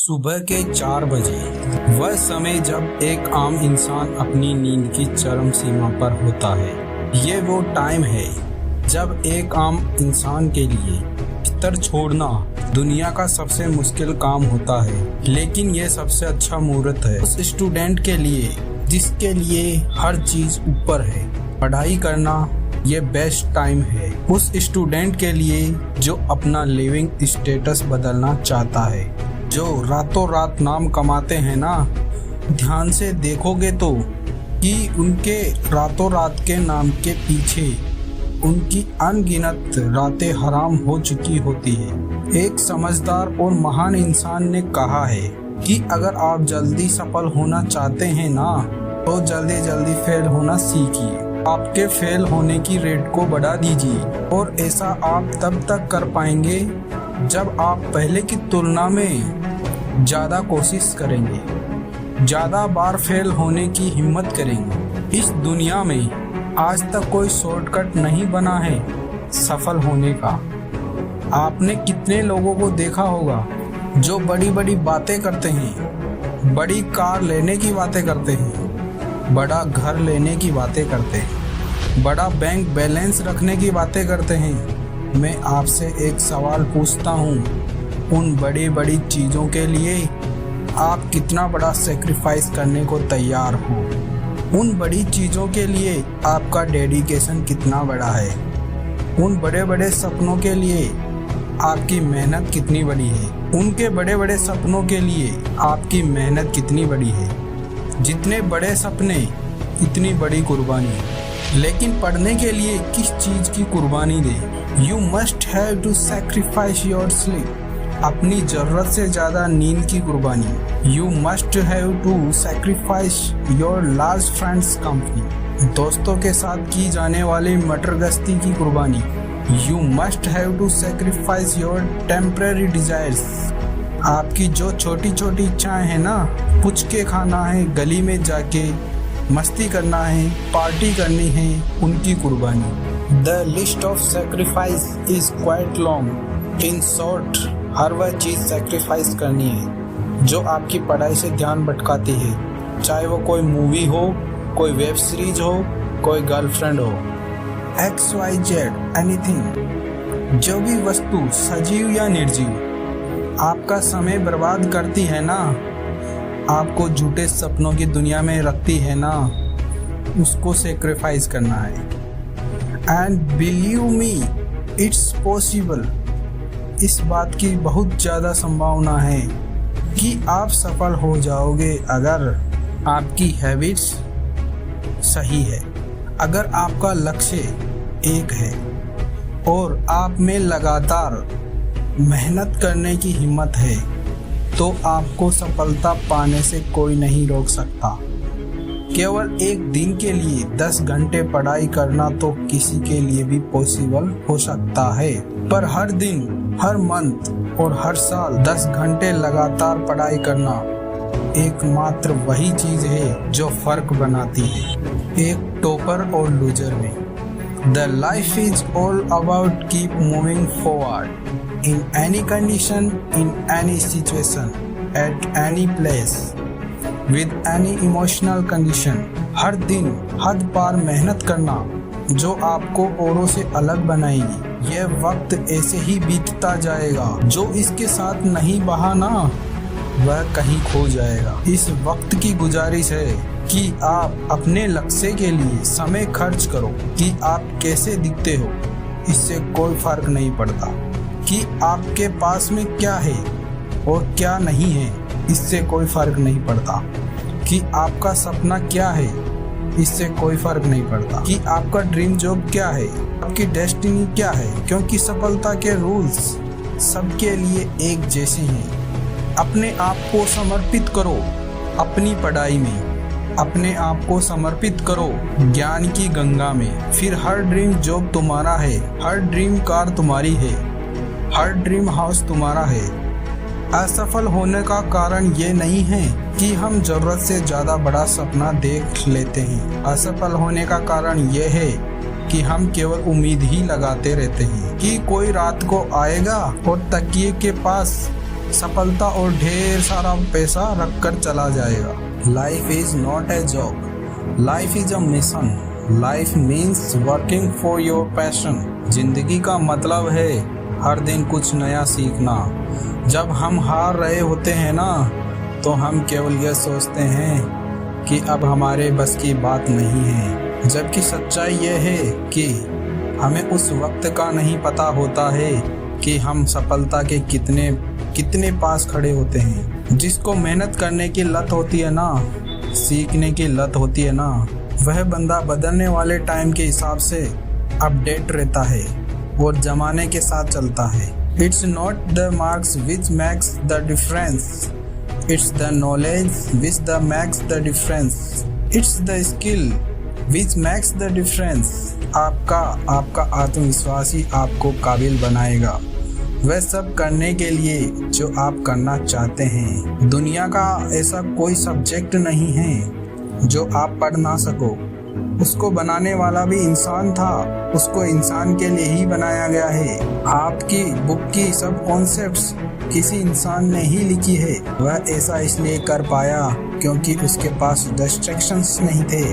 सुबह के 4 बजे वह समय जब एक आम इंसान अपनी नींद की चरम सीमा पर होता है। ये वो टाइम है जब एक आम इंसान के लिए बिस्तर छोड़ना दुनिया का सबसे मुश्किल काम होता है, लेकिन ये सबसे अच्छा मुहूर्त है उस स्टूडेंट के लिए जिसके लिए हर चीज ऊपर है। पढ़ाई करना ये बेस्ट टाइम है उस स्टूडेंट के लिए जो अपना लिविंग स्टेटस बदलना चाहता है, जो रातों रात नाम कमाते हैं ना। ध्यान से देखोगे तो कि उनके रातों रात के नाम के पीछे उनकी अनगिनत रातें हराम हो चुकी होती है। एक समझदार और महान इंसान ने कहा है कि अगर आप जल्दी सफल होना चाहते हैं ना, तो जल्दी जल्दी फेल होना सीखिए। आपके फेल होने की रेट को बढ़ा दीजिए और ऐसा आप तब तक कर पाएंगे जब आप पहले की तुलना में ज़्यादा कोशिश करेंगे, ज़्यादा बार फेल होने की हिम्मत करेंगे। इस दुनिया में आज तक कोई शॉर्टकट नहीं बना है सफल होने का। आपने कितने लोगों को देखा होगा जो बड़ी बड़ी बातें करते हैं, बड़ी कार लेने की बातें करते हैं, बड़ा घर लेने की बातें करते हैं, बड़ा बैंक बैलेंस रखने की बातें करते हैं। मैं आपसे एक सवाल पूछता हूँ, उन बड़ी बड़ी चीज़ों के लिए आप कितना बड़ा सेक्रीफाइस करने को तैयार हो? उन बड़ी चीज़ों के लिए आपका डेडिकेशन कितना बड़ा है? उन बड़े बड़े सपनों के लिए आपकी मेहनत कितनी बड़ी है? उनके बड़े बड़े सपनों के लिए आपकी मेहनत कितनी बड़ी है? जितने बड़े सपने इतनी बड़ी कुर्बानी। लेकिन पढ़ने के लिए किस चीज़ की कुर्बानी दें? You must have to sacrifice your sleep, अपनी ज़रूरत से ज़्यादा नींद की कुर्बानी। You must have to sacrifice your large friends company, दोस्तों के साथ की जाने वाली मटर गश्ती की कुर्बानी। You must have to sacrifice your temporary desires, आपकी जो छोटी छोटी इच्छाएं हैं ना, पुचके खाना है, गली में जाके मस्ती करना है, पार्टी करनी है, उनकी कुर्बानी। The list of sacrifice is quite long. In short, हर वह चीज़ सेक्रीफाइस करनी है जो आपकी पढ़ाई से ध्यान भटकाती है, चाहे वो कोई मूवी हो, कोई वेब सीरीज हो, कोई गर्लफ्रेंड हो, XYZ एनीथिंग। जो भी वस्तु सजीव या निर्जीव आपका समय बर्बाद करती है ना, आपको झूठे सपनों की दुनिया में रखती है ना, उसको सेक्रीफाइस करना है। And believe me, it's possible. इस बात की बहुत ज़्यादा संभावना है कि आप सफल हो जाओगे अगर आपकी हैबिट्स सही है, अगर आपका लक्ष्य एक है और आप में लगातार मेहनत करने की हिम्मत है, तो आपको सफलता पाने से कोई नहीं रोक सकता। केवल एक दिन के लिए 10 घंटे पढ़ाई करना तो किसी के लिए भी पॉसिबल हो सकता है, पर हर दिन, हर मंथ और हर साल 10 घंटे लगातार पढ़ाई करना एकमात्र वही चीज़ है जो फर्क बनाती है एक टॉपर और लूजर में। The life is all about keep moving forward in any condition, in any situation, at any place, with any emotional condition। हर दिन हद पार मेहनत करना जो आपको औरों से अलग बनाएगी। यह वक्त ऐसे ही बीतता जाएगा, जो इसके साथ नहीं बहा ना, वह कहीं खो जाएगा। इस वक्त की गुजारिश है कि आप अपने लक्ष्य के लिए समय खर्च करो। कि आप कैसे दिखते हो इससे कोई फर्क नहीं पड़ता, कि आपके पास में क्या है और क्या नहीं है इससे कोई फर्क नहीं पड़ता, कि आपका सपना क्या है इससे कोई फर्क नहीं पड़ता, कि आपका ड्रीम जॉब क्या है, आपकी डेस्टिनी क्या है, क्योंकि सफलता के रूल्स सबके लिए एक जैसे हैं। अपने आप को समर्पित करो अपनी पढ़ाई में, अपने आप को समर्पित करो ज्ञान की गंगा में, फिर हर ड्रीम जॉब तुम्हारा है, हर ड्रीम कार तुम्हारी है, हर ड्रीम हाउस तुम्हारा है। असफल होने का कारण ये नहीं है कि हम जरूरत से ज़्यादा बड़ा सपना देख लेते हैं। असफल होने का कारण ये है कि हम केवल उम्मीद ही लगाते रहते हैं कि कोई रात को आएगा और तकिए के पास सफलता और ढेर सारा पैसा रख कर चला जाएगा। Life is not a job, life is a mission. Life means working for your passion. जिंदगी का मतलब है हर दिन कुछ नया सीखना। जब हम हार रहे होते हैं ना, तो हम केवल यह सोचते हैं कि अब हमारे बस की बात नहीं है, जबकि सच्चाई यह है कि हमें उस वक्त का नहीं पता होता है कि हम सफलता के कितने पास खड़े होते हैं। जिसको मेहनत करने की लत होती है ना, सीखने की लत होती है ना, वह बंदा बदलने वाले टाइम के हिसाब से अपडेट रहता है और जमाने के साथ चलता है। It's not the marks which makes the difference, it's the knowledge which the makes the difference, it's the skill which makes the difference. आपका आत्मविश्वास ही आपको काबिल बनाएगा वह सब करने के लिए जो आप करना चाहते हैं। दुनिया का ऐसा कोई सब्जेक्ट नहीं है जो आप पढ़ ना सको। उसको बनाने वाला भी इंसान था, उसको इंसान के लिए ही बनाया गया है। आपकी बुक की सब कॉन्सेप्ट्स किसी इंसान ने ही लिखी है। वह ऐसा इसलिए कर पाया क्योंकि उसके पास डिस्ट्रैक्शंस नहीं थे,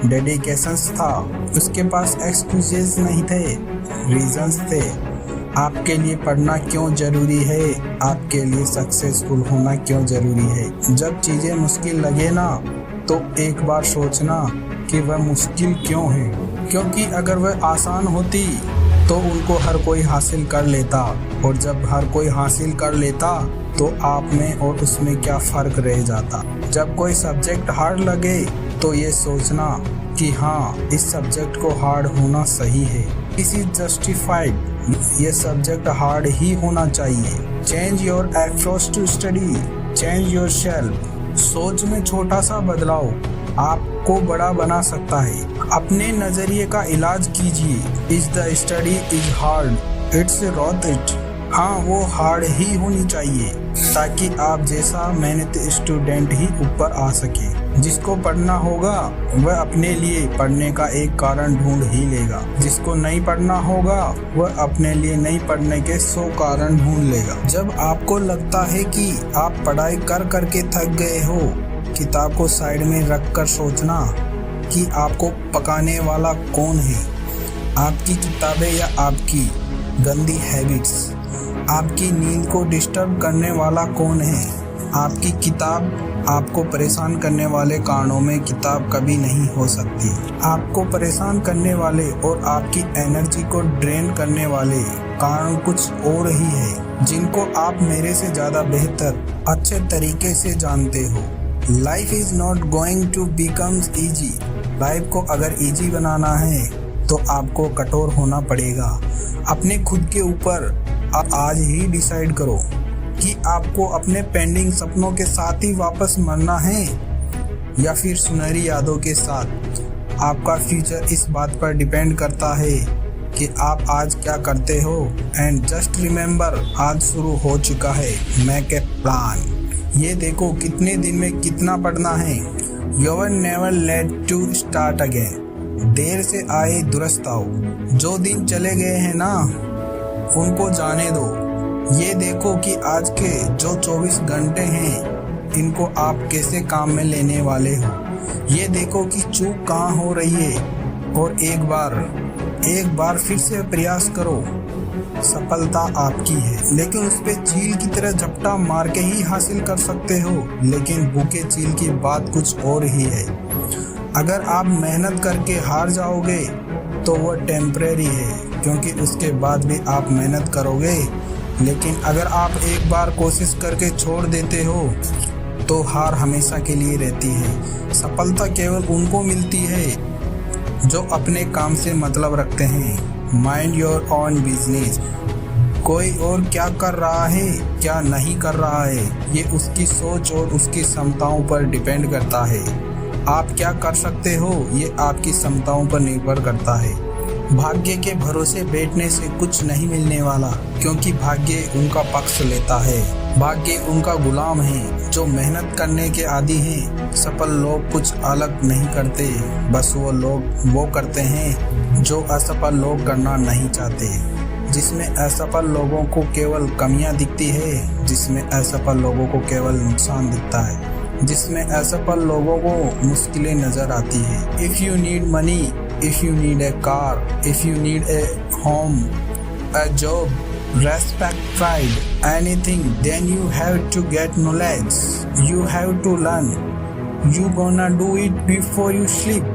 डेडिकेशंस था। उसके पास एक्सक्यूजेस नहीं थे, रीजंस थे। आपके लिए पढ़ना क्यों जरूरी है, आपके लिए सक्सेसफुल होना क्यों जरूरी है। जब चीज़ें मुश्किल लगे ना, तो एक बार सोचना कि वह मुश्किल क्यों है, क्योंकि अगर वह आसान होती तो उनको हर कोई हासिल कर लेता, और जब हर कोई हासिल कर लेता तो आप में और उसमें क्या फ़र्क रह जाता। जब कोई सब्जेक्ट हार्ड लगे तो ये सोचना कि हाँ, इस सब्जेक्ट को हार्ड होना सही है, इस इज जस्टिफाइड, ये सब्जेक्ट हार्ड ही होना चाहिए। Change your approach to study, change yourself. सोच में छोटा सा बदलाव आपको बड़ा बना सकता है। अपने नजरिए का इलाज कीजिए। Is the study is hard, it's rot it. हाँ, वो हार्ड ही होनी चाहिए ताकि आप जैसा मेहनत स्टूडेंट ही ऊपर आ सके। जिसको पढ़ना होगा वह अपने लिए पढ़ने का एक कारण ढूंढ ही लेगा। जिसको नहीं पढ़ना होगा वह अपने लिए नहीं पढ़ने के 100 कारण ढूंढ लेगा। जब आपको लगता है कि आप पढ़ाई कर करके थक गए हो, किताब को साइड में रख कर सोचना कि आपको पकाने वाला कौन है, आपकी किताबें या आपकी गंदी हैबिट्स। आपकी नींद को डिस्टर्ब करने वाला कौन है, आपकी किताब। आपको परेशान करने वाले कारणों में किताब कभी नहीं हो सकती। आपको परेशान करने वाले और आपकी एनर्जी को ड्रेन करने वाले कारण कुछ और ही है, जिनको आप मेरे से ज़्यादा बेहतर अच्छे तरीके से जानते हो। Life is not going to become easy. Life को अगर ईजी बनाना है तो आपको कठोर होना पड़ेगा। अपने खुद के ऊपर आप आज ही डिसाइड करो कि आपको अपने पेंडिंग सपनों के साथ ही वापस मरना है या फिर सुनहरी यादों के साथ। आपका फ्यूचर इस बात पर डिपेंड करता है कि आप आज क्या करते हो। एंड जस्ट रिमेंबर, आज शुरू हो चुका है मेक ए प्लान। ये देखो कितने दिन में कितना पढ़ना है। You were never late to start again. देर से आए दुरुस्त आओ। जो दिन चले गए हैं ना, उनको जाने दो। ये देखो कि आज के जो 24 घंटे हैं, इनको आप कैसे काम में लेने वाले हो। ये देखो कि चूक कहाँ हो रही है, और एक बार फिर से प्रयास करो। सफलता आपकी है, लेकिन उस पे चील की तरह झपटा मार के ही हासिल कर सकते हो। लेकिन भूखे चील की बात कुछ और ही है। अगर आप मेहनत करके हार जाओगे तो वह टेम्परेरी है, क्योंकि उसके बाद भी आप मेहनत करोगे। लेकिन अगर आप एक बार कोशिश करके छोड़ देते हो तो हार हमेशा के लिए रहती है। सफलता केवल उनको मिलती है जो अपने काम से मतलब रखते हैं। Mind your own business. कोई और क्या कर रहा है, क्या नहीं कर रहा है, ये उसकी सोच और उसकी क्षमताओं पर डिपेंड करता है। आप क्या कर सकते हो, ये आपकी क्षमताओं पर निर्भर करता है। भाग्य के भरोसे बैठने से कुछ नहीं मिलने वाला, क्योंकि भाग्य उनका पक्ष लेता है। भाग्य उनका गुलाम है जो मेहनत करने के आदी हैं। सफल लोग कुछ अलग नहीं करते, बस वो लोग वो करते हैं जो असफल लोग करना नहीं चाहते। जिसमें असफल लोगों को केवल कमियां दिखती है, जिसमें असफल लोगों को केवल नुकसान दिखता है, जिसमें असफल लोगों को मुश्किलें नजर आती है। If you need money, if you need a car, if you need a home, a job, respect, pride, anything, then you have to get knowledge. You have to learn. You gonna do it before you sleep,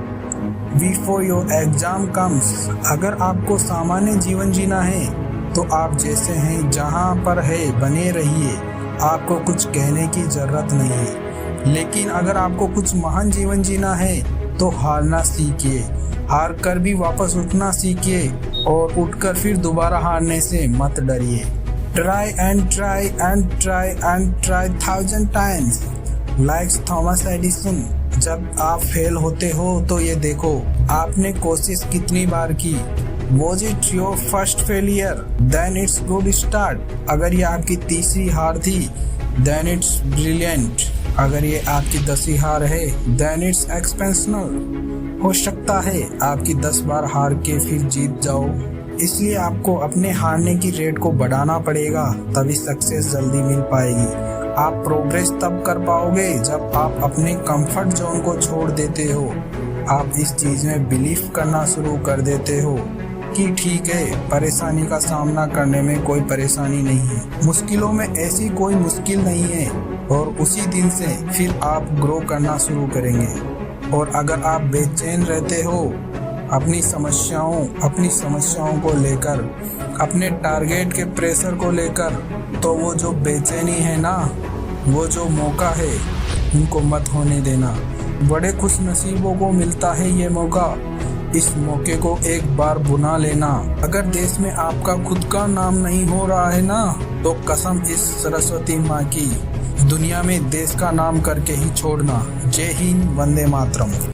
before your exam comes. अगर आपको सामान्य जीवन जीना है तो आप जैसे हैं जहाँ पर है बने रहिए, आपको कुछ कहने की जरूरत नहीं है। लेकिन अगर आपको कुछ महान जीवन जीना है तो हारना सीखिए, हार कर भी वापस उठना सीखिए और उठकर फिर दोबारा हारने से मत डरिए। Try and try and try and try 1000 times, likes Thomas Edison. जब आप फेल होते हो तो ये देखो आपने कोशिश कितनी बार की। Was it your first failure? Then it's good start. अगर ये आपकी तीसरी हार थी then it's brilliant. अगर ये आपकी 10वीं हार है then it's exceptional. हो सकता है आपकी 10 बार हार के फिर जीत जाओ। इसलिए आपको अपने हारने की रेट को बढ़ाना पड़ेगा, तभी सक्सेस जल्दी मिल पाएगी। आप प्रोग्रेस तब कर पाओगे जब आप अपने कंफर्ट जोन को छोड़ देते हो। आप इस चीज में बिलीव करना शुरू कर देते हो कि ठीक है, परेशानी का सामना करने में कोई परेशानी नहीं है, मुश्किलों में ऐसी कोई मुश्किल नहीं है, और उसी दिन से फिर आप ग्रो करना शुरू करेंगे। और अगर आप बेचैन रहते हो अपनी समस्याओं को लेकर, अपने टारगेट के प्रेशर को लेकर, तो वो जो बेचैनी है ना, वो जो मौका है उनको मत होने देना। बड़े खुश नसीबों को मिलता है ये मौका, इस मौके को एक बार बुना लेना। अगर देश में आपका खुद का नाम नहीं हो रहा है ना, तो कसम इस सरस्वती माँ की, दुनिया में देश का नाम करके ही छोड़ना। जय हिंद, वंदे मातरम।